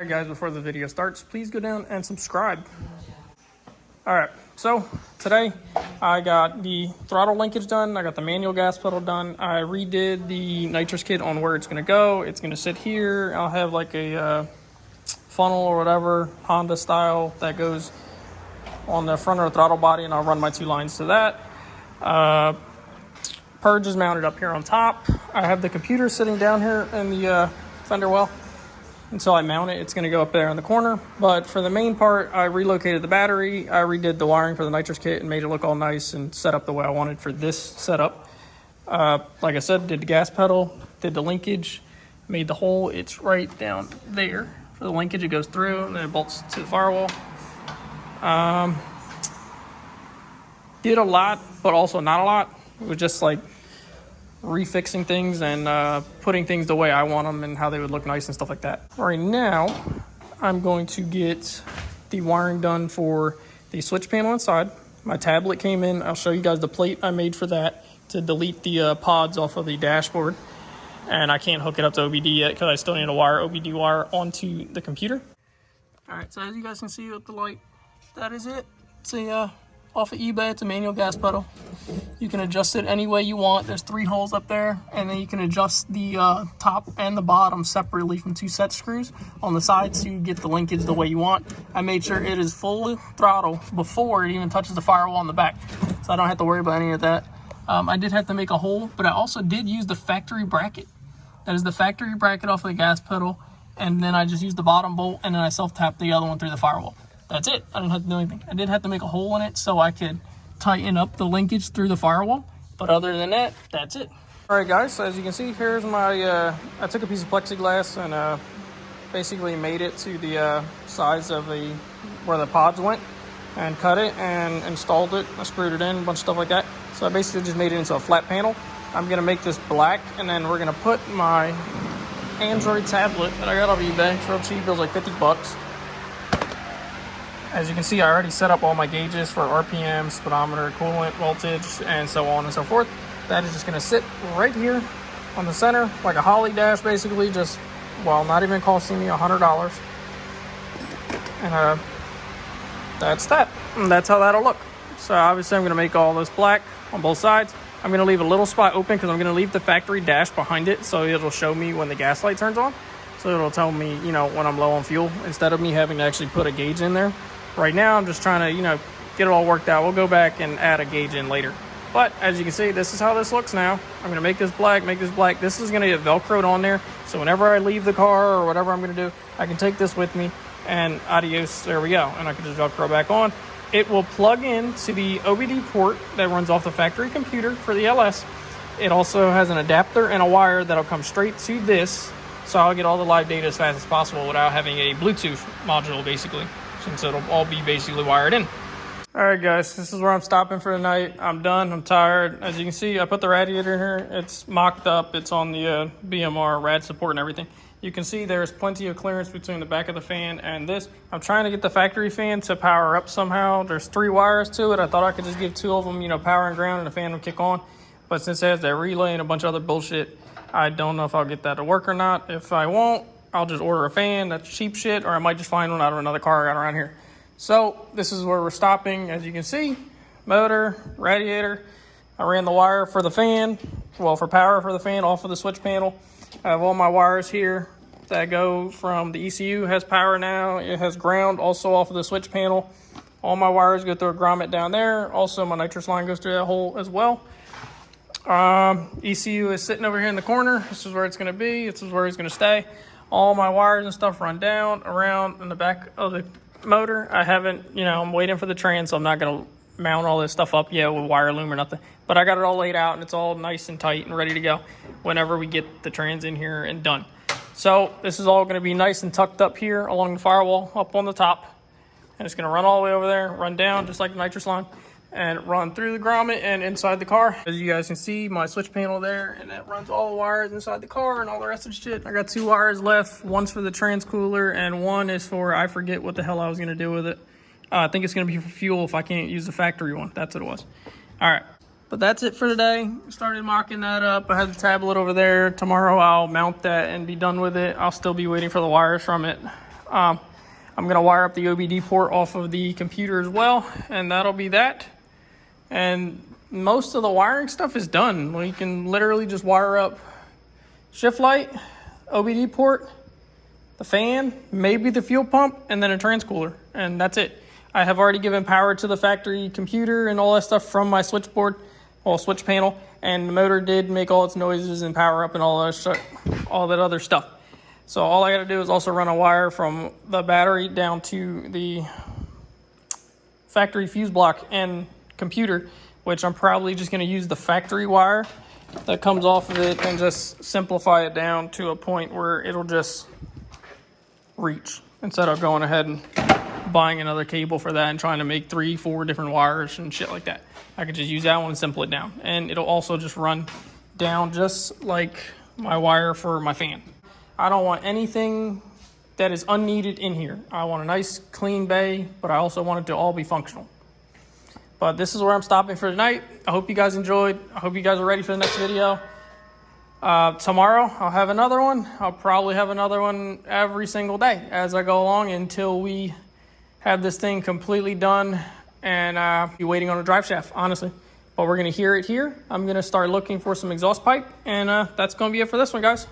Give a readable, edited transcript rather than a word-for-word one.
Alright guys, before the video starts, please go down and subscribe. Alright, so today I got the throttle linkage done, I got the manual gas pedal done, I redid the nitrous kit on where it's going to go. It's going to sit here. I'll have like a funnel or whatever, Honda style, that goes on the front of the throttle body, and I'll run my 2 lines to that. Purge is mounted up here on top. I have the computer sitting down here in the fender well. Until I mount it, it's going to go up there in the corner. But for the main part, I relocated the battery. I redid the wiring for the nitrous kit and made it look all nice and set up the way I wanted for this setup. Like I said, did the gas pedal, did the linkage, made the hole. It's right down there. For the linkage, it goes through and then it bolts to the firewall. Did a lot, but also not a lot. It was just like refixing things and putting things the way I want them and how they would look nice and stuff like that. Right now, I'm going to get the wiring done for the switch panel inside. My tablet came in. I'll show you guys the plate I made for that to delete the pods off of the dashboard. And I can't hook it up to OBD yet because I still need to wire OBD wire onto the computer. All right, so as you guys can see with the light, that is it. It's a off of eBay. It's a manual gas pedal. You can adjust it any way you want. There's 3 holes up there, and then you can adjust the top and the bottom separately from 2 set screws on the sides to get the linkage the way you want. I made sure it is full throttle before it even touches the firewall on the back, so I don't have to worry about any of that. I did have to make a hole, but I also did use the factory bracket. That is the factory bracket off of the gas pedal, and then I just used the bottom bolt, and then I self-tapped the other one through the firewall. That's it. I didn't have to do anything. I did have to make a hole in it so I could tighten up the linkage through the firewall. But other than that, that's it. All right, guys. So as you can see, here's my, I took a piece of plexiglass and basically made it to the size of where the pods went and cut it and installed it. I screwed it in, a bunch of stuff like that. So I basically just made it into a flat panel. I'm going to make this black, and then we're going to put my Android tablet that I got off eBay. It's real cheap. It was like 50 bucks. As you can see, I already set up all my gauges for RPM, speedometer, coolant, voltage, and so on and so forth. That is just going to sit right here on the center, like a Holly dash, basically, just, well, not even costing me $100. And that's that. And that's how that'll look. So obviously, I'm going to make all this black on both sides. I'm going to leave a little spot open because I'm going to leave the factory dash behind it, so it'll show me when the gas light turns on. So it'll tell me, you know, when I'm low on fuel, instead of me having to actually put a gauge in there. Right now, I'm just trying to, you know, get it all worked out. We'll go back and add a gauge in later. But as you can see, this is how this looks now. I'm going to make this black, This is going to get Velcroed on there. So whenever I leave the car or whatever I'm going to do, I can take this with me and adios, there we go. And I can just Velcro back on. It will plug in to the OBD port that runs off the factory computer for the LS. It also has an adapter and a wire that'll come straight to this. So I'll get all the live data as fast as possible without having a Bluetooth module, basically, since it'll all be basically wired in. All right, guys, this is where I'm stopping for the night. I'm done. I'm tired. As you can see, I put the radiator in here. It's mocked up. It's on the BMR rad support and everything. You can see there's plenty of clearance between the back of the fan and this. I'm trying to get the factory fan to power up somehow. There's 3 wires to it. I thought I could just give 2 of them, you know, power and ground, and the fan will kick on. But since it has that relay and a bunch of other bullshit, I don't know if I'll get that to work or not. If I won't, I'll just order a fan. That's cheap shit, or I might just find one out of another car I got around here. So this is where we're stopping. As you can see, motor, radiator. I ran the wire for the fan, well, for power for the fan off of the switch panel. I have all my wires here that go from the ECU, has power now. It has ground also off of the switch panel. All my wires go through a grommet down there. Also, my nitrous line goes through that hole as well. ECU is sitting over here in the corner. This is where it's going to be. This is where it's going to stay. All my wires and stuff run down, around, in the back of the motor. I haven't, you know, I'm waiting for the trans, so I'm not going to mount all this stuff up yet with wire loom or nothing. But I got it all laid out, and it's all nice and tight and ready to go whenever we get the trans in here and done. So this is all going to be nice and tucked up here along the firewall, up on the top. And it's going to run all the way over there, run down just like the nitrous line, and run through the grommet and inside the car. As you guys can see, my switch panel there, and that runs all the wires inside the car and all the rest of the shit. I got 2 wires left. One's for the transcooler, and one is for, I forget what the hell I was going to do with it. I think it's going to be for fuel if I can't use the factory one. That's what it was. All right. But that's it for today. Started mocking that up. I had the tablet over there. Tomorrow I'll mount that and be done with it. I'll still be waiting for the wires from it. I'm going to wire up the OBD port off of the computer as well, and that'll be that. And most of the wiring stuff is done. We can literally just wire up shift light, OBD port, the fan, maybe the fuel pump, and then a transcooler, and that's it. I have already given power to the factory computer and all that stuff from my switchboard, well, switch panel, and the motor did make all its noises and power up and all that other stuff. So all I got to do is also run a wire from the battery down to the factory fuse block and computer, which I'm probably just going to use the factory wire that comes off of it and just simplify it down to a point where it'll just reach, instead of going ahead and buying another cable for that and trying to make 3-4 different wires and shit like that. I could just use that one and simple it down, and it'll also just run down just like my wire for my fan. I don't want anything that is unneeded in here. I want a nice clean bay, but I also want it to all be functional. But this is where I'm stopping for tonight. I hope you guys enjoyed. I hope you guys are ready for the next video. Tomorrow I'll have another one. I'll probably have another one every single day as I go along until we have this thing completely done and be waiting on a drive shaft, honestly. But we're gonna hear it here. I'm gonna start looking for some exhaust pipe, and that's gonna be it for this one, guys.